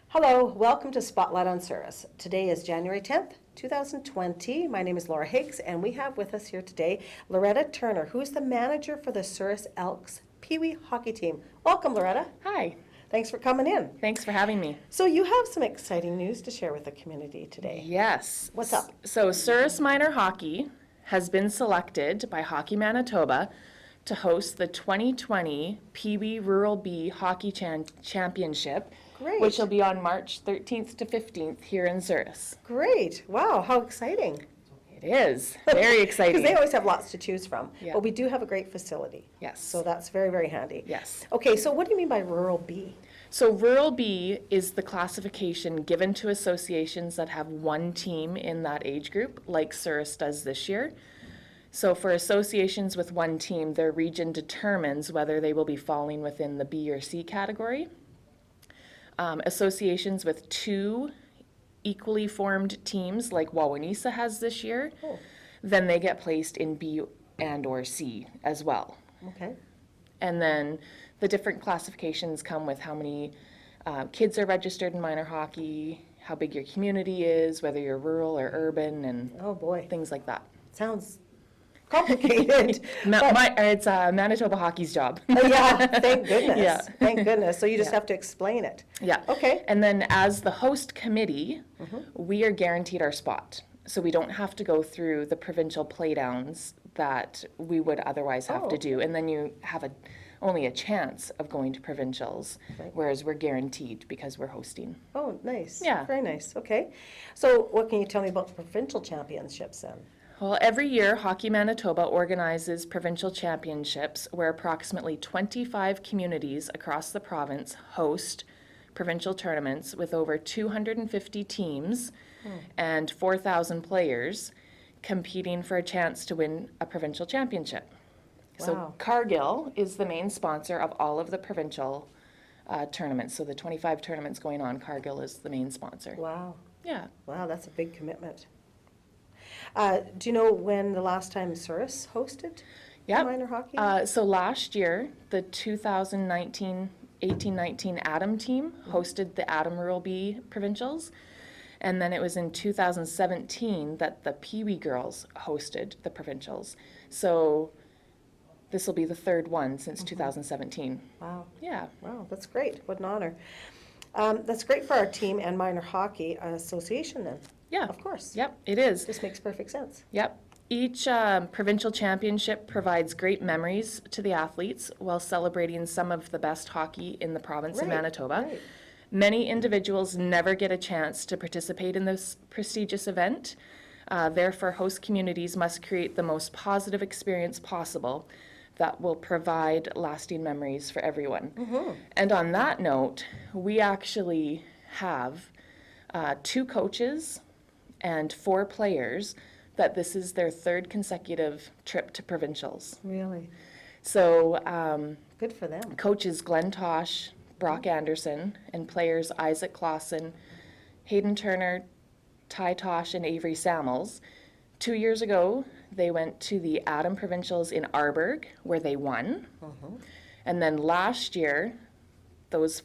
Hello, welcome to Spotlight on Souris. Today is January 10th, 2020. My name is Laura Higgs, and we have with us here today Loretta Turner, who is the manager for the Souris Elks PeeWee hockey team. Welcome, Loretta. Hi. Thanks for coming in. Thanks for having me. So you have some exciting news to share with the community today. Yes. What's up? So Souris Minor Hockey has been selected by Hockey Manitoba to host the 2020 PeeWee Rural B Hockey Championship, Great. which will be on March 13th to 15th here in Souris. Great. Wow, how exciting. It is. Very exciting. Because they always have lots to choose from. Yeah. But we do have a great facility. Yes. So that's very, very handy. Yes. Okay, so what do you mean by Rural B? So Rural B is the classification given to associations that have one team in that age group, like Souris does this year. So for associations with one team, their region determines whether they will be falling within the B or C category. Associations with two equally formed teams, like Wawanesa has this year, then they get placed in B and or C as well. Okay. And then the different classifications come with how many kids are registered in minor hockey, how big your community is, whether you're rural or urban, and Oh, boy. things like that. Sounds complicated. It's Manitoba Hockey's job. Oh, yeah, thank goodness. Yeah. Thank goodness. So you just Yeah. have to explain it. Yeah. Okay. And then as the host committee, we are guaranteed our spot. So we don't have to go through the provincial playdowns that we would otherwise have to Oh. do. And then you have only a chance of going to provincials, Right. whereas we're guaranteed because we're hosting. Oh, nice. Yeah. Very nice. Okay. So what can you tell me about the provincial championships then? Well, every year, Hockey Manitoba organizes provincial championships where approximately 25 communities across the province host provincial tournaments with over 250 teams and 4,000 players competing for a chance to win a provincial championship. Wow. So Cargill is the main sponsor of all of the provincial tournaments. So the 25 tournaments going on, Cargill is the main sponsor. Wow. Yeah. Wow, that's a big commitment. Do you know when the last time Souris hosted Yep. minor hockey? So last year, the 2019 18-19 Adam team hosted the Adam Rural B Provincials. And then it was in 2017 that the PeeWee girls hosted the Provincials. So this will be the third one since 2017. Wow. Yeah. Wow, that's great. What an honor. That's great for our team and minor hockey association then. Yeah. Of course. Yep, it is. This makes perfect sense. Yep. Each provincial championship provides great memories to the athletes while celebrating some of the best hockey in the province of Right, Manitoba. right. Many individuals never get a chance to participate in this prestigious event. Therefore, host communities must create the most positive experience possible that will provide lasting memories for everyone. And on that note, we actually have 2 coaches and 4 players that this is their 3rd consecutive trip to provincials. Really? So Good for them. coaches Glenn Tosh, Brock Anderson, and players Isaac Clausen, Hayden Turner, Ty Tosh, and Avery Samuels. 2 years ago, they went to the Adam Provincials in Arborg, where they won. And then last year, those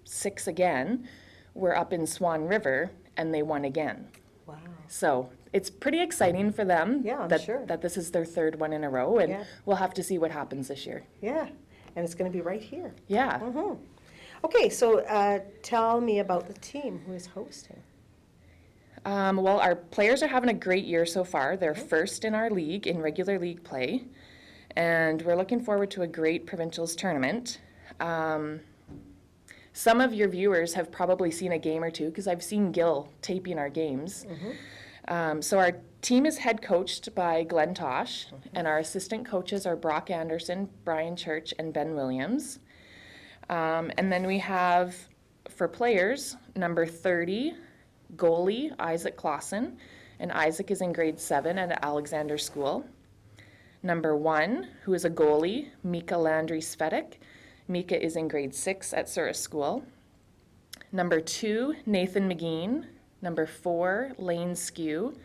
6 again were up in Swan River, and they won again. Wow. So it's pretty exciting for them Yeah, I'm that, sure. that this is their 3rd one in a row, and Yeah. we'll have to see what happens this year. Yeah, and it's going to be right here. Yeah. Okay, so tell me about the team who is hosting. Well, our players are having a great year so far. They're first in our league in regular league play, and we're looking forward to a great provincials tournament. Some of your viewers have probably seen a game or two because I've seen Gil taping our games. So our team is head coached by Glenn Tosh, and our assistant coaches are Brock Anderson, Brian Church, and Ben Williams. And then we have, for players, number 30, goalie Isaac Clausen, and Isaac is in grade 7 at Alexander School. Number 1, who is a goalie, Mika Landry-Svetic. Mika is in grade 6 at Souris School. Number 2, Nathan McGeen. Number 4, Lane Skew.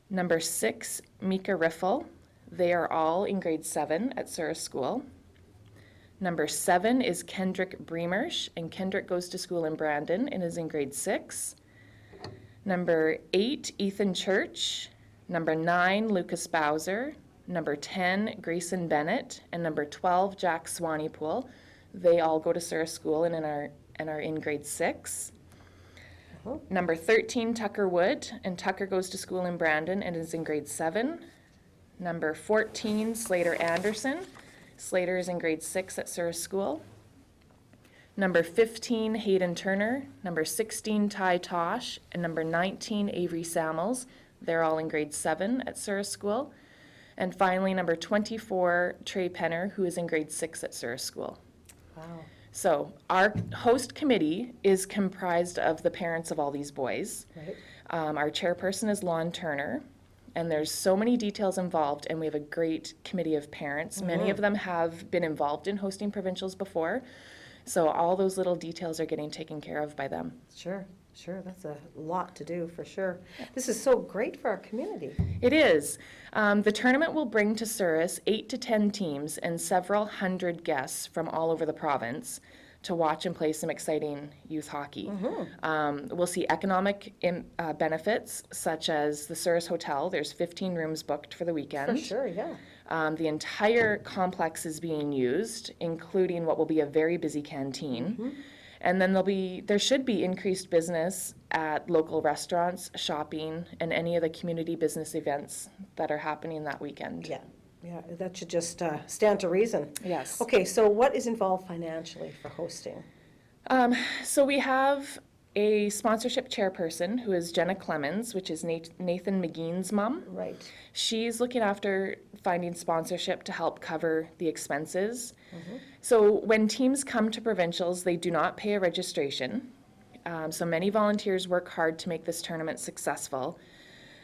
Number 6, Mika Riffle. They are all in grade 7 at Souris School. Number 7 is Kendrick Bremersh, and Kendrick goes to school in Brandon and is in grade 6. Number 8, Ethan Church. Number 9, Lucas Bowser. Number 10, Grayson Bennett. And number 12, Jack Swanepoel. They all go to Souris School and are in grade 6. Number 13, Tucker Wood, and Tucker goes to school in Brandon and is in grade 7. Number 14, Slater Anderson. Slater is in grade 6 at Souris School. Number 15, Hayden Turner. Number 16, Ty Tosh. And number 19, Avery Samuels. They're all in grade 7 at Souris School. And finally, number 24, Trey Penner, who is in grade 6 at Souris School. Wow. So our host committee is comprised of the parents of all these boys. Right. Our chairperson is Loretta Turner, and there's so many details involved, and we have a great committee of parents. Many of them have been involved in hosting provincials before, so all those little details are getting taken care of by them. Sure. That's a lot to do for sure. This is so great for our community. It is. The tournament will bring to Souris 8 to 10 teams and several hundred guests from all over the province to watch and play some exciting youth hockey. We'll see economic benefits, such as the Souris Hotel. There's 15 rooms booked for the weekend. For sure, yeah. The entire complex is being used, including what will be a very busy canteen. And then there should be increased business at local restaurants, shopping, and any of the community business events that are happening that weekend. Yeah, that should just stand to reason. Yes. Okay, so what is involved financially for hosting? So we have a sponsorship chairperson who is Jenna Clemens, which is Nathan McGean's mom. Right. She's looking after finding sponsorship to help cover the expenses. So when teams come to provincials, they do not pay a registration. So many volunteers work hard to make this tournament successful.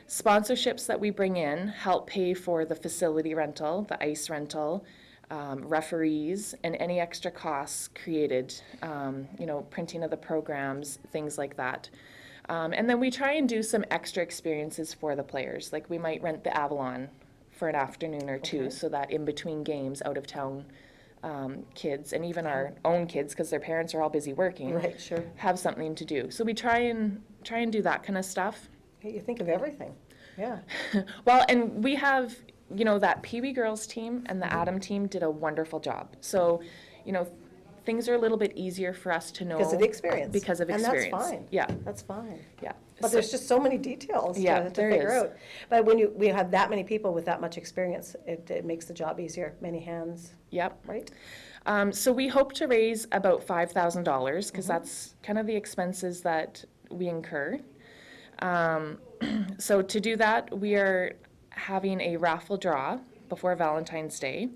Sponsorships that we bring in help pay for the facility rental, the ice rental, referees, and any extra costs created, printing of the programs, things like that. And then we try and do some extra experiences for the players. Like we might rent the Avalon for an afternoon or two, so that in between games, out of town kids, and even our own kids, because their parents are all busy working, Right, sure. have something to do. So we try and do that kind of stuff. Hey, you think of everything. Yeah. Well, and we have, that PeeWee girls team and the Adam team did a wonderful job. So, things are a little bit easier for us to know. Because of the experience. Because of experience. And that's fine. Yeah. That's fine. Yeah. But there's just so many details to there figure is. out. But when we have that many people with that much experience, it makes the job easier. Many hands. Yep. Right? So we hope to raise about $5,000 because that's kind of the expenses that we incur. So to do that, we are having a raffle draw before Valentine's Day.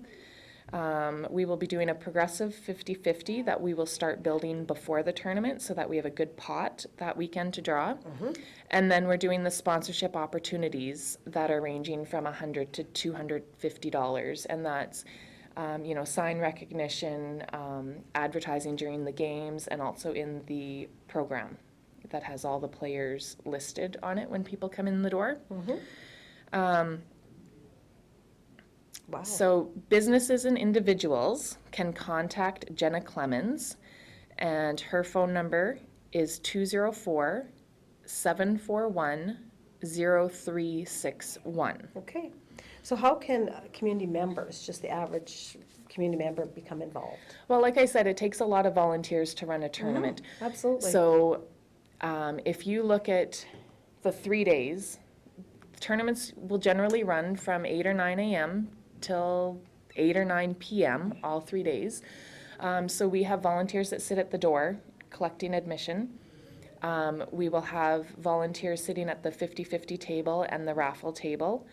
We will be doing a progressive 50-50 that we will start building before the tournament so that we have a good pot that weekend to draw. And then we're doing the sponsorship opportunities that are ranging from $100 to $250. And that's, sign recognition, advertising during the games, and also in the program that has all the players listed on it when people come in the door. Wow. So businesses and individuals can contact Jenna Clemens, and her phone number is 204-741-0361. Okay. So how can community members, just the average community member, become involved? Well, like I said, it takes a lot of volunteers to run a tournament. Absolutely. So if you look at the 3 days, tournaments will generally run from 8 or 9 a.m. till 8 or 9 p.m. all 3 days. So we have volunteers that sit at the door collecting admission. We will have volunteers sitting at the 50-50 table and the raffle table.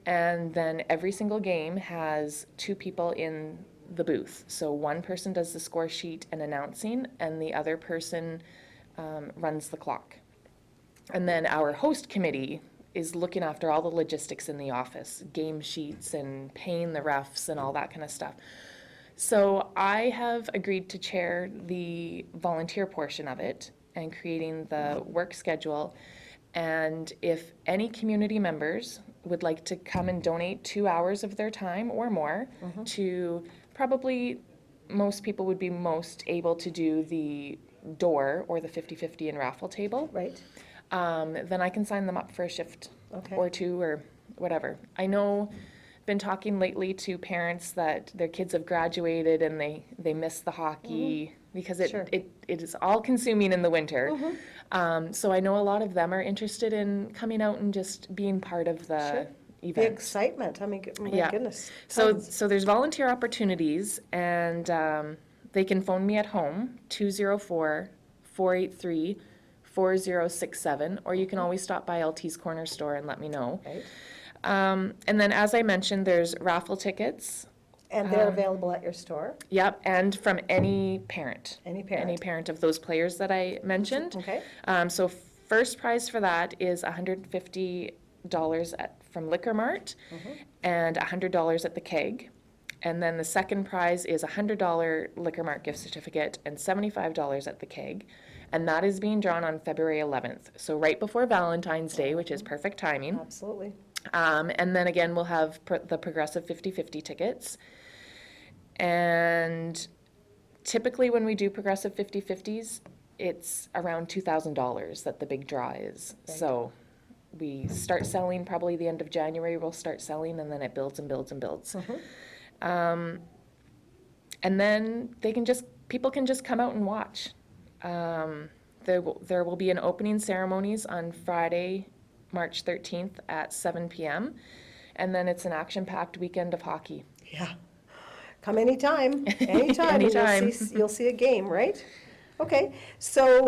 And then every single game has 2 people in the booth. So one person does the score sheet and announcing, and the other person runs the clock. And then our host committee is looking after all the logistics in the office, game sheets and paying the refs and all that kind of stuff. So I have agreed to chair the volunteer portion of it and creating the work schedule. And if any community members would like to come and donate 2 hours of their time or more to probably most people would be most able to do the door or the 50-50 and raffle table, Right, then I can sign them up for a shift okay. or two or whatever. I know, been talking lately to parents that their kids have graduated and they miss the hockey because Sure. it is all consuming in the winter. Mhm. So I know a lot of them are interested in coming out and just being part of the Sure. The event. excitement, I mean, my Yeah. goodness. So, tons. so there's volunteer opportunities, and they can phone me at home, 204-483-4067, or you can always stop by LT's Corner Store and let me know. Right, And then, as I mentioned, there's raffle tickets. and they're available at your store, Yep, and from any parent. any parent. Any parent of those players that I mentioned. Okay, So first prize for that is $150 from Liquor Mart and $100 at the Keg. And then the second prize is a $100 Liquor Mart gift certificate and $75 at the Keg. And that is being drawn on February 11th. So right before Valentine's Day, which is perfect timing. absolutely. And then again, we'll have the progressive 50-50 tickets. And typically when we do progressive 50-50s, it's around $2,000 that the big draw is. Right. So we start selling probably the end of January, we'll start selling, and then it builds and builds and builds. And then people can just come out and watch. There will be an opening ceremonies on Friday, March 13th at 7 p.m. And then it's an action-packed weekend of hockey. Yeah. Come anytime, anytime. and Anytime. You'll see a game, right? Okay, so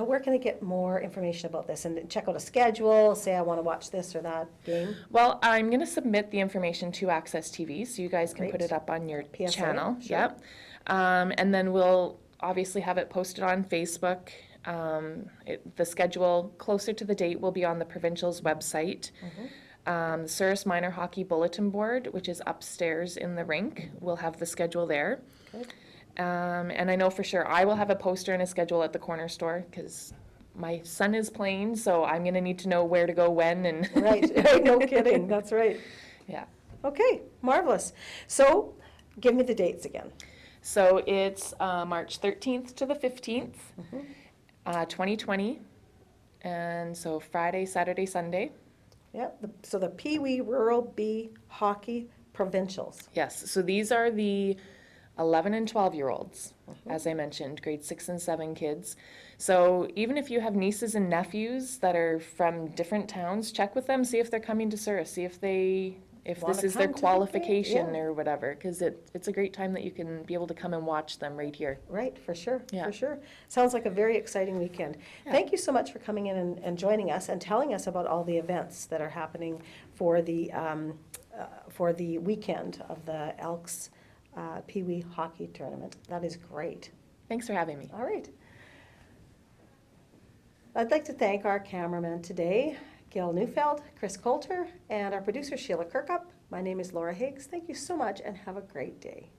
where can I get more information about this? And check out a schedule, say I want to watch this or that game? Well, I'm going to submit the information to Access TV, so you guys can put Great. it up on your PSA, channel. sure. Yep. And then we'll obviously have it posted on Facebook. The schedule closer to the date will be on the provincial's website. The Souris Minor Hockey Bulletin Board, which is upstairs in the rink, will have the schedule there. Okay. And I know for sure I will have a poster and a schedule at the corner store because my son is playing, so I'm going to need to know where to go when and Right, no kidding, that's right. yeah. Okay, marvelous. So, give me the dates again. So it's March 13th to the 15th, 2020, and so Friday, Saturday, Sunday. Yeah, so the PeeWee Rural B Hockey Provincials. Yes, so these are the 11 and 12-year-olds, as I mentioned, grade 6 and 7 kids. So even if you have nieces and nephews that are from different towns, check with them, see if they're coming to Souris, see if Wanna this is their come to the game, qualification yeah. or whatever, because it's a great time that you can be able to come and watch them right here. Right, for sure, Yeah. for sure. Weekend. Sounds like a very exciting weekend. Yeah. Thank you so much for coming in and joining us and telling us about all the events that are happening for the weekend of the Elks PeeWee Hockey Tournament. That is great. Thanks for having me. All right. I'd like to thank our cameraman today, Gil Neufeld, Chris Coulter, and our producer, Sheila Kirkup. My name is Laura Higgs. Thank you so much and have a great day.